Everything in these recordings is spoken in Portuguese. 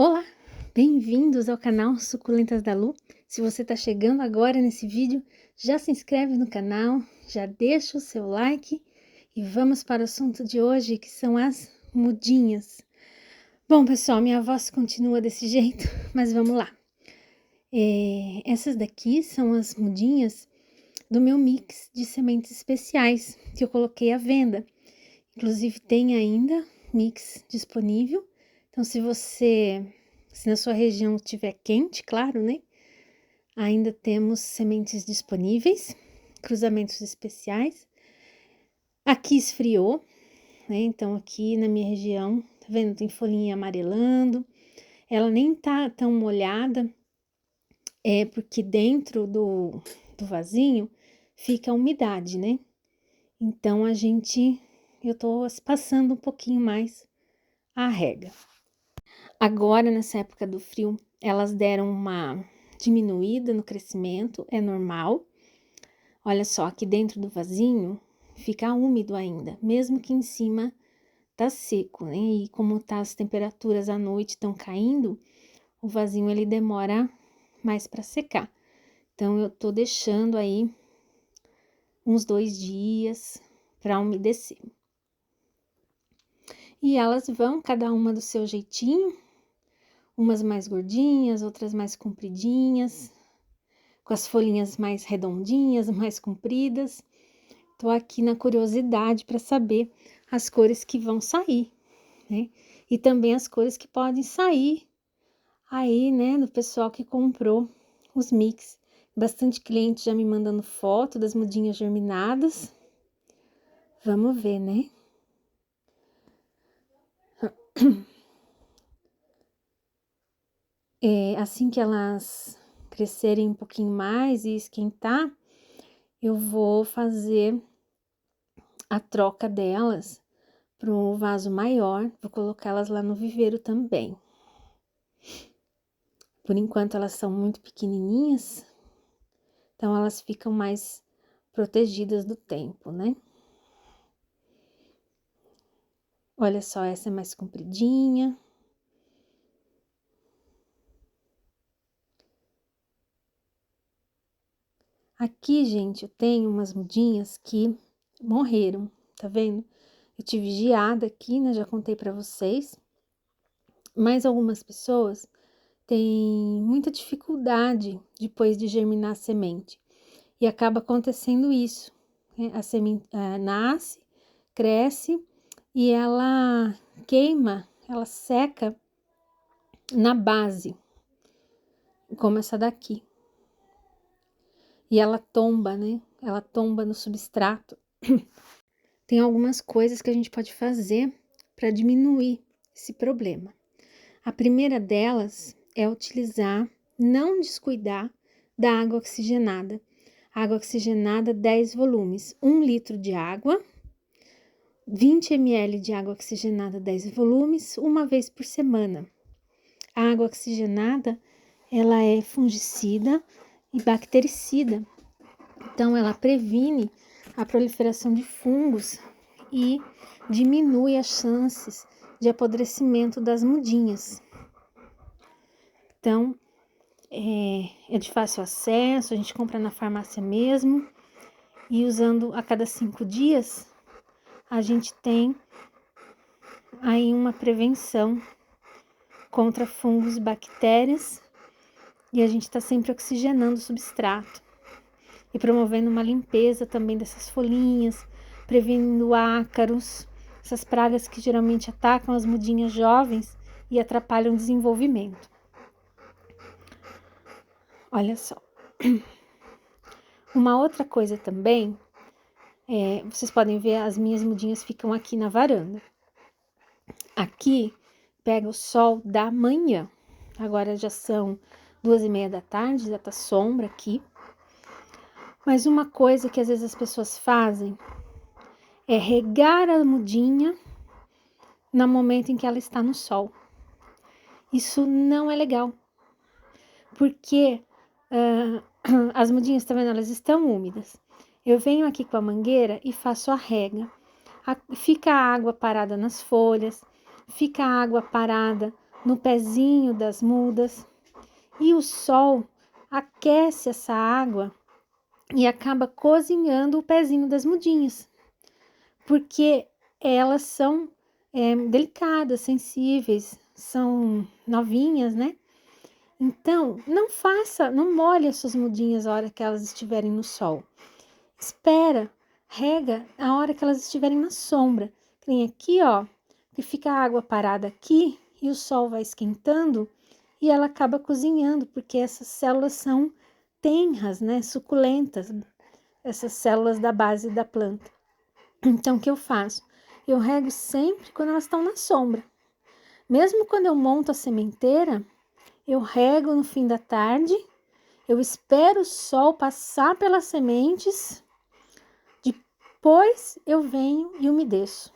Olá, bem-vindos ao canal Suculentas da Lu. Se você está chegando agora nesse vídeo, já se inscreve no canal, já deixa o seu like e vamos para o assunto de hoje, que são as mudinhas. Bom, pessoal, minha voz continua desse jeito, mas vamos lá. Essas daqui são as mudinhas do meu mix de sementes especiais que eu coloquei à venda. Inclusive tem ainda mix disponível. Então, se na sua região estiver quente, claro, né? Ainda temos sementes disponíveis, cruzamentos especiais. Aqui esfriou, né? Então, aqui na minha região, tá vendo? Tem folhinha amarelando. Ela nem tá tão molhada, porque dentro do vasinho fica a umidade, né? Então, eu tô passando um pouquinho mais a rega. Agora, nessa época do frio, elas deram uma diminuída no crescimento, é normal. Olha só, aqui dentro do vasinho fica úmido ainda, mesmo que em cima tá seco, né? E como tá as temperaturas à noite estão caindo, o vasinho ele demora mais para secar. Então, eu tô deixando aí uns 2 dias para umedecer. E elas vão, cada uma do seu jeitinho, umas mais gordinhas, outras mais compridinhas, com as folhinhas mais redondinhas, mais compridas. Tô aqui na curiosidade para saber as cores que vão sair, né? E também as cores que podem sair aí, né, do pessoal que comprou os mix. Bastante cliente já me mandando foto das mudinhas germinadas. Vamos ver, né? Assim que elas crescerem um pouquinho mais e esquentar, eu vou fazer a troca delas para um vaso maior, vou colocá-las lá no viveiro também. Por enquanto elas são muito pequenininhas, então elas ficam mais protegidas do tempo, né? Olha só, essa é mais compridinha. Aqui, gente, eu tenho umas mudinhas que morreram, tá vendo? Eu tive geada aqui, né? Já contei pra vocês. Mas algumas pessoas têm muita dificuldade depois de germinar a semente. E acaba acontecendo isso, né? A semente nasce, cresce e ela queima, ela seca na base, como essa daqui. E ela tomba, né? Ela tomba no substrato. Tem algumas coisas que a gente pode fazer para diminuir esse problema. A primeira delas é não descuidar da água oxigenada. Água oxigenada 10 volumes, 1 litro de água, 20 ml de água oxigenada 10 volumes, uma vez por semana. A água oxigenada, ela é fungicida e bactericida, então ela previne a proliferação de fungos e diminui as chances de apodrecimento das mudinhas. Então, é de fácil acesso, a gente compra na farmácia mesmo, e usando a cada 5 dias, a gente tem aí uma prevenção contra fungos e bactérias, e a gente está sempre oxigenando o substrato e promovendo uma limpeza também dessas folhinhas, prevenindo ácaros, essas pragas que geralmente atacam as mudinhas jovens e atrapalham o desenvolvimento. Olha só. Uma outra coisa também, vocês podem ver, as minhas mudinhas ficam aqui na varanda. Aqui pega o sol da manhã. Agora já são 2h30 da tarde, já tá sombra aqui. Mas uma coisa que às vezes as pessoas fazem é regar a mudinha no momento em que ela está no sol. Isso não é legal, porque as mudinhas, tá vendo? Elas estão úmidas. Eu venho aqui com a mangueira e faço a rega. Fica a água parada nas folhas, fica a água parada no pezinho das mudas, e o sol aquece essa água e acaba cozinhando o pezinho das mudinhas, porque elas são delicadas, sensíveis, são novinhas, né? Então, não molhe as suas mudinhas a hora que elas estiverem no sol. Espera, rega a hora que elas estiverem na sombra. Tem aqui, ó, que fica a água parada aqui e o sol vai esquentando e ela acaba cozinhando, porque essas células são tenras, né, suculentas, essas células da base da planta. Então, o que eu faço? Eu rego sempre quando elas estão na sombra. Mesmo quando eu monto a sementeira, eu rego no fim da tarde, eu espero o sol passar pelas sementes, depois eu venho e umedeço,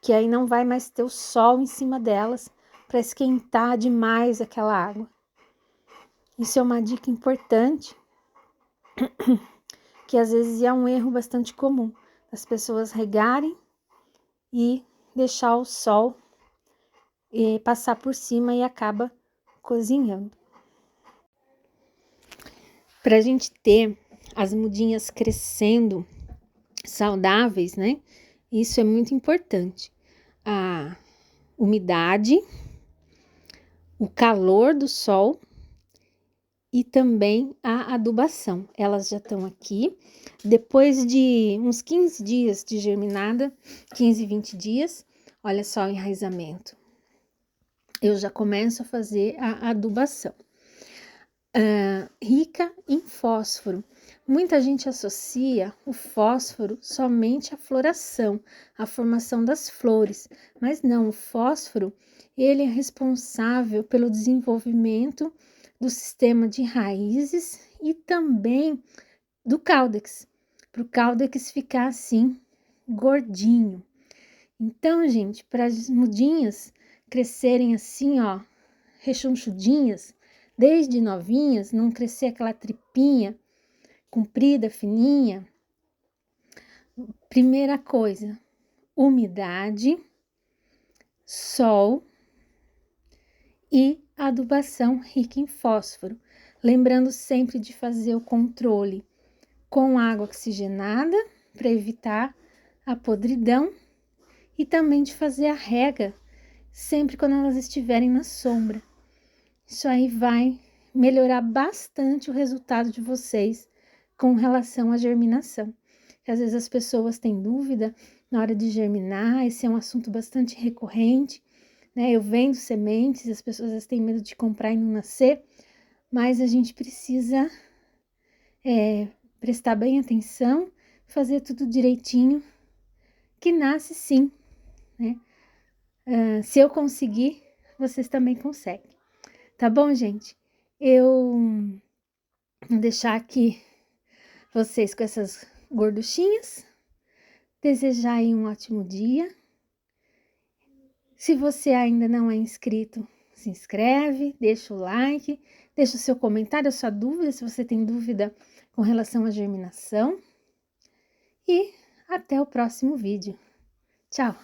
que aí não vai mais ter o sol em cima delas para esquentar demais aquela água. Isso é uma dica importante, que às vezes é um erro bastante comum, as pessoas regarem e deixar o sol passar por cima e acaba cozinhando. Para a gente ter as mudinhas crescendo saudáveis, né? Isso é muito importante. A umidade, o calor do sol e também a adubação. Elas já estão aqui. Depois de uns 15 dias de germinada, 15, 20 dias, olha só o enraizamento. Eu já começo a fazer a adubação. Rica em fósforo. Muita gente associa o fósforo somente à floração, à formação das flores, mas não, o fósforo, ele é responsável pelo desenvolvimento do sistema de raízes e também do caudex, para o caudex ficar assim, gordinho. Então, gente, para as mudinhas crescerem assim, ó, rechonchudinhas, desde novinhas, não crescer aquela tripinha comprida, fininha. Primeira coisa, umidade, sol e adubação rica em fósforo. Lembrando sempre de fazer o controle com água oxigenada para evitar a podridão e também de fazer a rega sempre quando elas estiverem na sombra. Isso aí vai melhorar bastante o resultado de vocês com relação à germinação. Porque às vezes as pessoas têm dúvida na hora de germinar, esse é um assunto bastante recorrente, né? Eu vendo sementes, as pessoas às vezes têm medo de comprar e não nascer, mas a gente precisa prestar bem atenção, fazer tudo direitinho, que nasce sim, né? Se eu conseguir, vocês também conseguem. Tá bom, gente? Eu vou deixar aqui vocês com essas gorduchinhas. Desejar aí um ótimo dia. Se você ainda não é inscrito, se inscreve, deixa o like, deixa o seu comentário, a sua dúvida, se você tem dúvida com relação à germinação. E até o próximo vídeo. Tchau!